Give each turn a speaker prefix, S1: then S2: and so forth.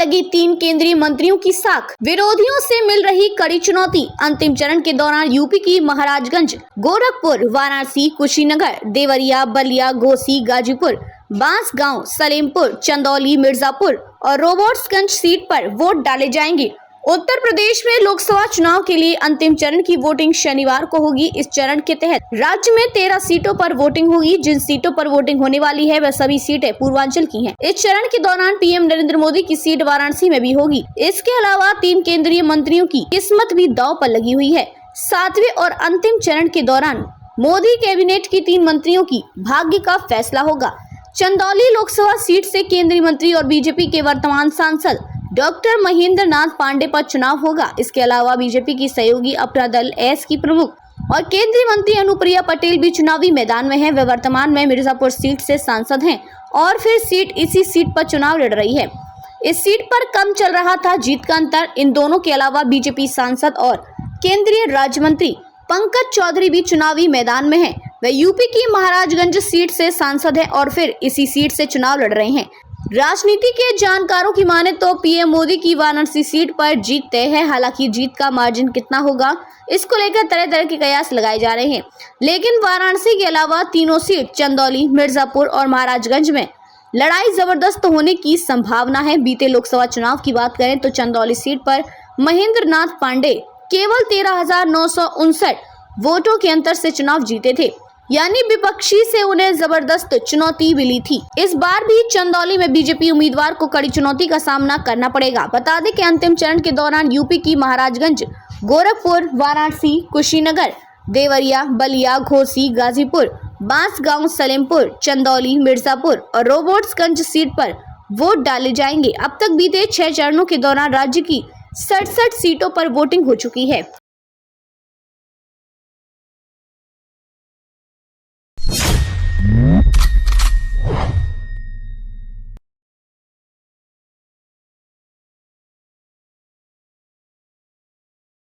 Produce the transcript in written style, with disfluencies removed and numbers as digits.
S1: लगी 3 केंद्रीय मंत्रियों की साख, विरोधियों से मिल रही कड़ी चुनौती। अंतिम चरण के दौरान यूपी की महाराजगंज, गोरखपुर, वाराणसी, कुशीनगर, देवरिया, बलिया, घोसी, गाजीपुर, बांसगांव, सलेमपुर, चंदौली, मिर्जापुर और रोबोट्सगंज सीट पर वोट डाले जाएंगे। उत्तर प्रदेश में लोकसभा चुनाव के लिए अंतिम चरण की वोटिंग शनिवार को होगी। इस चरण के तहत राज्य में 13 सीटों पर वोटिंग होगी। जिन सीटों पर वोटिंग होने वाली है वह सभी सीटें पूर्वांचल की हैं। इस चरण के दौरान पीएम नरेंद्र मोदी की सीट वाराणसी में भी होगी। इसके अलावा 3 केंद्रीय मंत्रियों की किस्मत भी दांव पर लगी हुई है। 7वें और अंतिम चरण के दौरान मोदी कैबिनेट की 3 मंत्रियों की भाग्य का फैसला होगा। चंदौली लोकसभा सीट से केंद्रीय मंत्री और बीजेपी के वर्तमान सांसद डॉक्टर महेंद्र नाथ पांडे पर चुनाव होगा। इसके अलावा बीजेपी की सहयोगी अपना दल एस की प्रमुख और केंद्रीय मंत्री अनुप्रिया पटेल भी चुनावी मैदान में हैं। वे वर्तमान में मिर्जापुर सीट से सांसद हैं और फिर इसी सीट पर चुनाव लड़ रही है। इस सीट पर कम चल रहा था जीत का अंतर। इन दोनों के अलावा बीजेपी सांसद और केंद्रीय राज्य मंत्री पंकज चौधरी भी चुनावी मैदान में हैं। वे यूपी की महाराजगंज सीट से सांसद हैं और फिर इसी सीट से चुनाव लड़ रहे हैं। राजनीति के जानकारों की माने तो पीएम मोदी की वाराणसी सीट पर जीत तय है। हालांकि जीत का मार्जिन कितना होगा इसको लेकर तरह तरह के कयास लगाए जा रहे हैं, लेकिन वाराणसी के अलावा तीनों सीट चंदौली, मिर्जापुर और महाराजगंज में लड़ाई जबरदस्त होने की संभावना है। बीते लोकसभा चुनाव की बात करें तो चंदौली सीट पर महेंद्र नाथ पांडे केवल 13,959 वोटों के अंतर से चुनाव जीते थे, यानी विपक्षी से उन्हें जबरदस्त चुनौती मिली थी। इस बार भी चंदौली में बीजेपी उम्मीदवार को कड़ी चुनौती का सामना करना पड़ेगा। बता दें कि अंतिम चरण के दौरान यूपी की महाराजगंज, गोरखपुर, वाराणसी, कुशीनगर, देवरिया, बलिया, घोसी, गाजीपुर, बांसगांव, सलेमपुर, चंदौली, मिर्जापुर और रोबोट्सगंज सीट पर वोट डाले जाएंगे। अब तक बीते 6 चरणों के दौरान राज्य की 67 सीटों पर वोटिंग हो चुकी है।